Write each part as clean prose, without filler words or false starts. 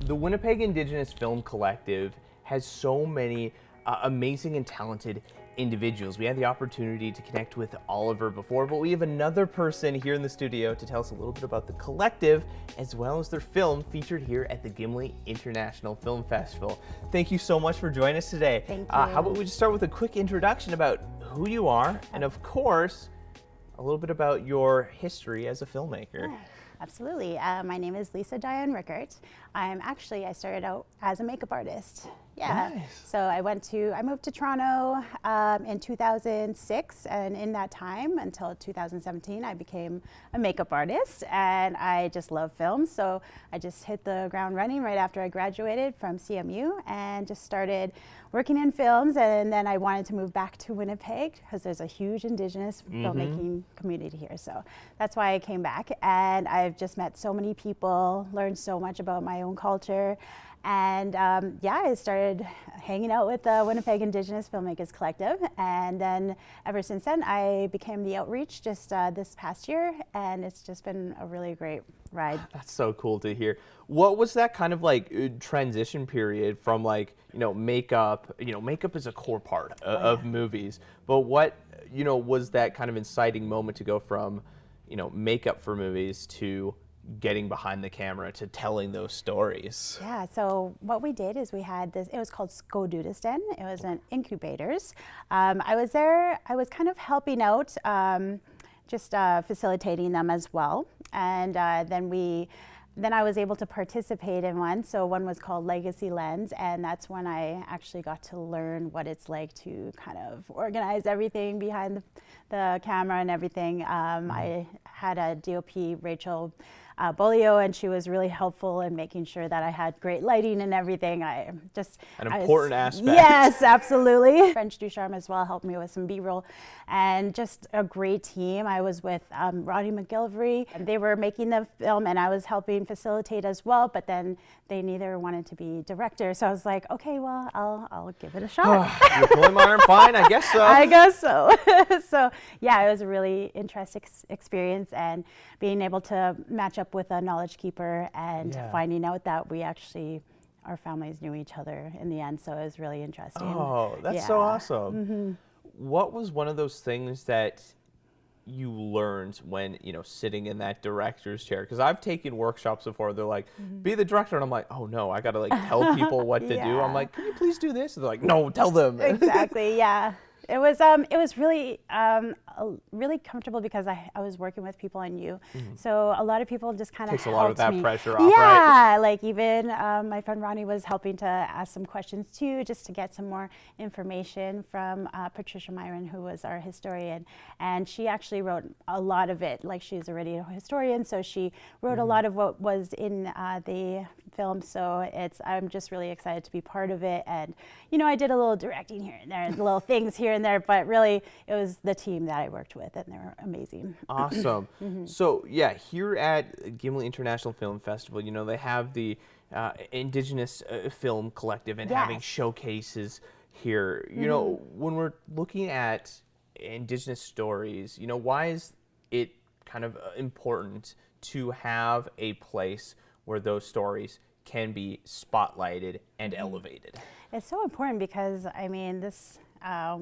The Winnipeg Indigenous Film Collective has so many amazing and talented individuals. We had the opportunity to connect with Oliver before, but we have another person here in the studio to tell us a little bit about the collective as well as their film featured here at the Gimli International Film Festival. Thank you so much for joining us today. Thank you. How about we just start with a quick introduction about who you are and, of course, a little bit about your history as a filmmaker. Yeah, absolutely. My name is Diane Rueckert. I started out as a makeup artist. Yeah. Nice. So I moved to Toronto in 2006, and in that time until 2017, I became a makeup artist, and I just love film. So I just hit the ground running right after I graduated from CMU and just started working in films. And then I wanted to move back to Winnipeg because there's a huge Indigenous filmmaking community here. So that's why I came back, and I've just met so many people, learned so much about my own culture. And I started hanging out with the Winnipeg Indigenous Filmmakers Collective, and then ever since then I became the outreach just this past year, and it's just been a really great ride. That's so cool to hear. What was that kind of like transition period from makeup? Makeup is a core part of movies, but what was that kind of inciting moment to go from makeup for movies to getting behind the camera to telling those stories? Yeah, so what we did is we had this, it was called Skodudisten. It was an incubators. I was there, I was kind of helping out, just facilitating them as well. And then I was able to participate in one. So one was called Legacy Lens, and that's when I actually got to learn what it's like to kind of organize everything behind the camera and everything. I had a DOP, Rachel Bolio, and she was really helpful in making sure that I had great lighting and everything. An important aspect. Yes, absolutely. French Ducharme as well helped me with some B-roll, and just a great team. I was with Roddy McGillivray. They were making the film, and I was helping facilitate as well, but then they neither wanted to be directors. So I was like, okay, well, I'll give it a shot. You're pulling my arm, fine, I guess so. I guess so. So yeah, it was a really interesting experience, and being able to match up with a knowledge keeper and finding out that our families knew each other in the end. So it was really interesting. Oh, that's so awesome. What was one of those things that you learned when, sitting in that director's chair? Because I've taken workshops before. They're like, be the director. And I'm like, oh no, I got to tell people what to do. I'm like, can you please do this? And they're like, no, tell them. Exactly, yeah. It was really really comfortable because I was working with people I knew. So a lot of people just kind of takes a lot of that pressure off, right? Yeah, like even my friend Ronnie was helping to ask some questions too, just to get some more information from Patricia Myron, who was our historian, and she actually wrote a lot of it. Like, she's already a historian, so she wrote a lot of what was in the film. So I'm just really excited to be part of it, and I did a little directing here and there, little things here and there, but really it was the team that I worked with, and they were amazing. Awesome. So yeah, here at Gimli International Film Festival, they have the Indigenous Film Collective and having showcases here. When we're looking at Indigenous stories, why is it kind of important to have a place where those stories can be spotlighted and elevated? It's so important because,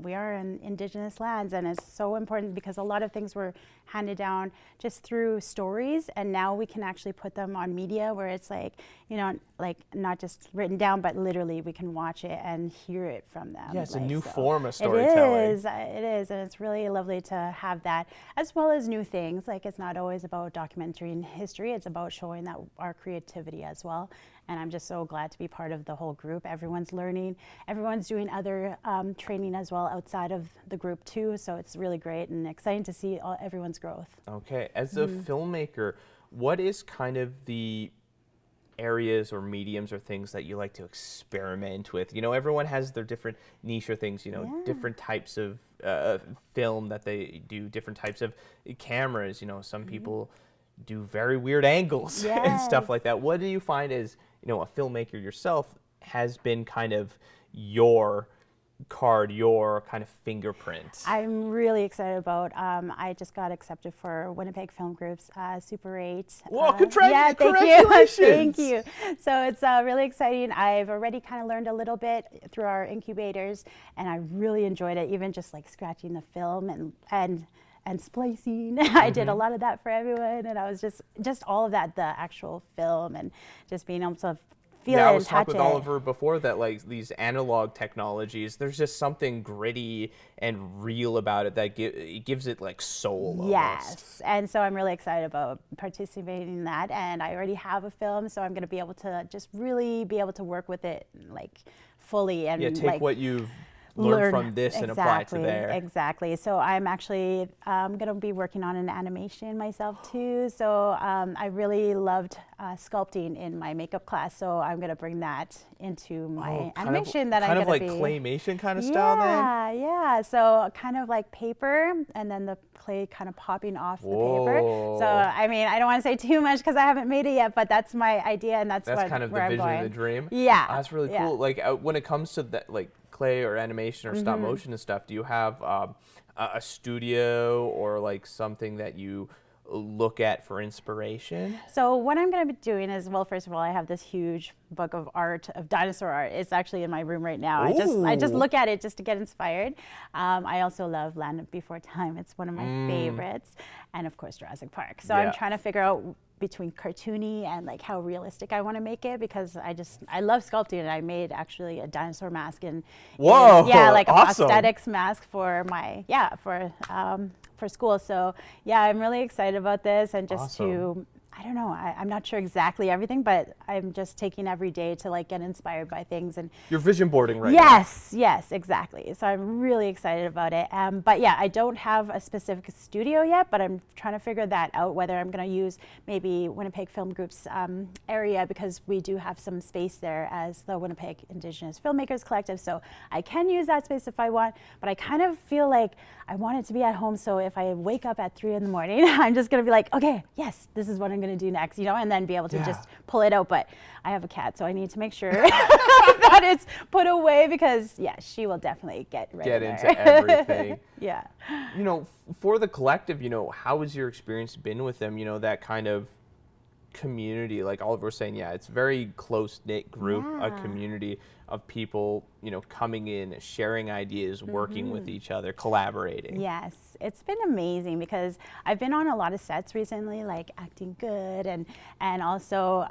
we are in Indigenous lands, and it's so important because a lot of things were handed down just through stories, and now we can actually put them on media where it's not just written down, but literally we can watch it and hear it from them. Yeah, it's a new form of storytelling. It is, and it's really lovely to have that, as well as new things. It's not always about documentary history, it's about showing that our creativity as well. And I'm just so glad to be part of the whole group. Everyone's learning, everyone's doing other training as well outside of the group too, so it's really great and exciting to see everyone's growth. Okay, as a filmmaker, what is kind of the areas or mediums or things that you like to experiment with? Everyone has their different niche or things, different types of film that they do, different types of cameras. Some people do very weird angles and stuff like that. What do you find as, a filmmaker yourself has been kind of your card your kind of fingerprint? I'm really excited about. I just got accepted for Winnipeg Film Group's Super 8. Whoa, yeah, congratulations! Thank you. So it's really exciting. I've already kind of learned a little bit through our incubators, and I really enjoyed it. Even just like scratching the film and splicing. I did a lot of that for everyone, and I was just all of that, the actual film, and just being able to feel it I and was talking touch with it. Oliver before that, like, these analog technologies, there's just something gritty and real about it that it gives it like soul almost. Yes, and so I'm really excited about participating in that, and I already have a film, so I'm going to be able to just really be able to work with it like fully and take like what you've learned from this and apply it to there. Exactly. So I'm actually going to be working on an animation myself too. So I really loved sculpting in my makeup class. So I'm going to bring that into my animation that I'm going to be. Kind of like claymation kind of style then? Yeah. So kind of like paper and then the clay kind of popping off the paper. So I mean, I don't want to say too much because I haven't made it yet, but that's my idea and that's kind of the vision and the dream. Yeah. Oh, that's really cool. Like when it comes to that, like clay or animation or stop motion and stuff, do you have a studio or like something that you look at for inspiration? So what I'm going to be doing is, well, first of all, I have this huge book of art, of dinosaur art. It's actually in my room right now. I just look at it just to get inspired. I also love Land Before Time. It's one of my favorites. And of course, Jurassic Park. So I'm trying to figure out between cartoony and like how realistic I want to make it, because I love sculpting, and I made actually a dinosaur mask and like a prosthetics mask for my for school. So yeah, I'm really excited about this, and just to I don't know, I'm not sure exactly everything, but I'm just taking every day to like get inspired by things. And you're vision boarding right now. Yes, exactly. So I'm really excited about it. But yeah, I don't have a specific studio yet, but I'm trying to figure that out, whether I'm going to use maybe Winnipeg Film Group's area, because we do have some space there as the Winnipeg Indigenous Filmmakers Collective. So I can use that space if I want, but I kind of feel like I want it to be at home. So if I wake up at 3 in the morning, I'm just going to be like, okay, yes, this is what I'm going to do next, and then be able to just pull it out. But I have a cat, so I need to make sure that it's put away, because she will definitely get into everything. Yeah. For the collective, how has your experience been with them? That kind of community, like Oliver was saying, it's a very close-knit group, a community of people, coming in, sharing ideas, working with each other, collaborating. Yes, it's been amazing, because I've been on a lot of sets recently, like Acting Good, and also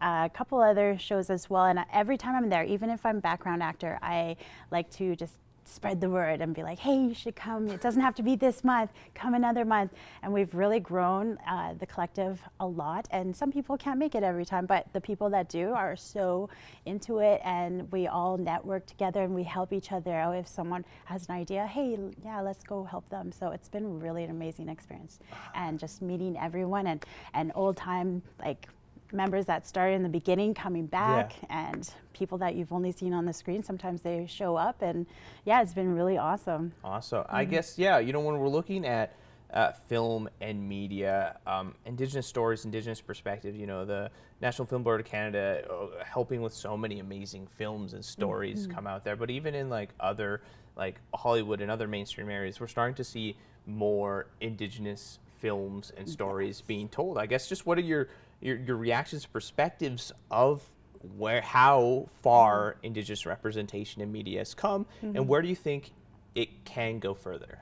a couple other shows as well. And every time I'm there, even if I'm background actor, I like to just spread the word and be like, hey, you should come. It doesn't have to be this month. Come another month. And we've really grown the collective a lot. And some people can't make it every time, but the people that do are so into it. And we all network together and we help each other out. If someone has an idea, hey, let's go help them. So it's been really an amazing experience. And just meeting everyone and old time, like, members that started in the beginning coming back, and people that you've only seen on the screen, sometimes they show up, and it's been really awesome. I guess when we're looking at film and media, Indigenous stories, Indigenous perspective, the National Film Board of Canada helping with so many amazing films and stories come out there, but even in like other, like Hollywood and other mainstream areas, we're starting to see more Indigenous films and stories being told. I guess just what are your reactions, perspectives of how far Indigenous representation in media has come, and where do you think it can go further?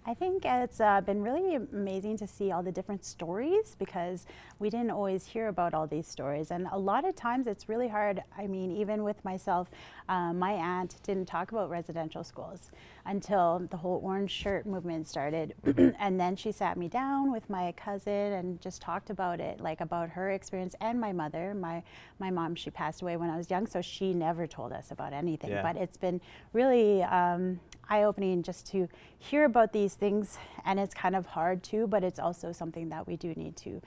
I think it's been really amazing to see all the different stories, because we didn't always hear about all these stories. And a lot of times it's really hard. I mean, even with myself, my aunt didn't talk about residential schools until the whole orange shirt movement started. And then she sat me down with my cousin and just talked about it, like about her experience, and my mother. My mom, she passed away when I was young, so she never told us about anything. But it's been really eye-opening just to hear about these things, and it's kind of hard too, but it's also something that we do need to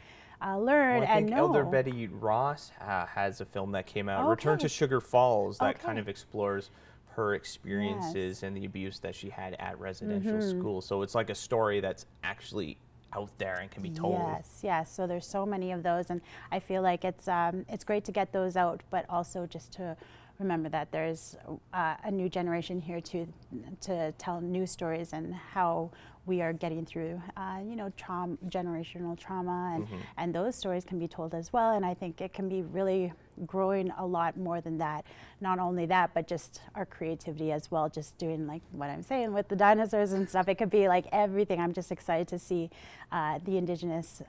learn and know. Elder Betty Ross has a film that came out, Return to Sugar Falls, that kind of explores her experiences and the abuse that she had at residential school. So it's like a story that's actually out there and can be told. Yes. So there's so many of those, and I feel like it's great to get those out, but also just to remember that there's a new generation here to tell new stories and how we are getting through, generational trauma, and those stories can be told as well. And I think it can be really growing a lot more than that. Not only that, but just our creativity as well, just doing like what I'm saying with the dinosaurs and stuff. It could be like everything. I'm just excited to see the Indigenous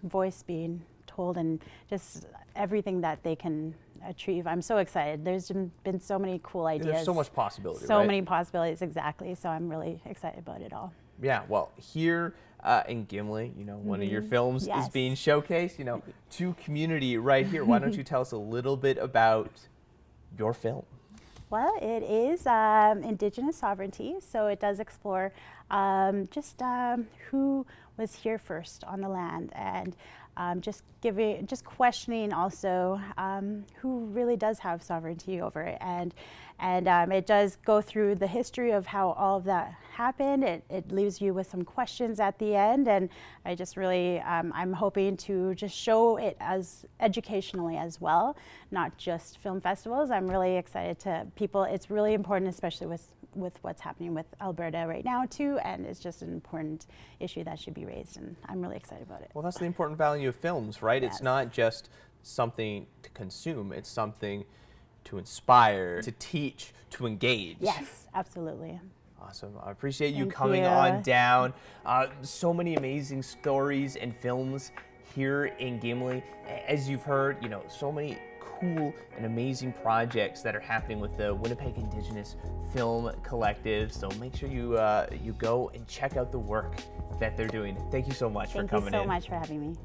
voice being told and just everything that they can achieve. I'm so excited. There's been so many cool ideas. There's so much possibility, So right? many possibilities, exactly. So I'm really excited about it all. Yeah, well, here in Gimli, one of your films is being showcased, to community right here. Why don't you tell us a little bit about your film? Well, it is Indigenous Sovereignty, so it does explore who was here first on the land, and just questioning also who really does have sovereignty over it, and it does go through the history of how all of that happened. It leaves you with some questions at the end, and I just really I'm hoping to just show it as educationally as well, not just film festivals. I'm really excited to people. It's really important, especially with what's happening with Alberta right now too, and it's just an important issue that should be raised, and I'm really excited about it. Well, that's the important value of films, right? Yes. It's not just something to consume, it's something to inspire, to teach, to engage. Yes, absolutely. Awesome. I appreciate you Thank coming you. on down. So many amazing stories and films here in Gimli. As you've heard, so many cool and amazing projects that are happening with the Winnipeg Indigenous Film Collective. So make sure you go and check out the work that they're doing. Thank you so much for coming in. Thank you so much for having me.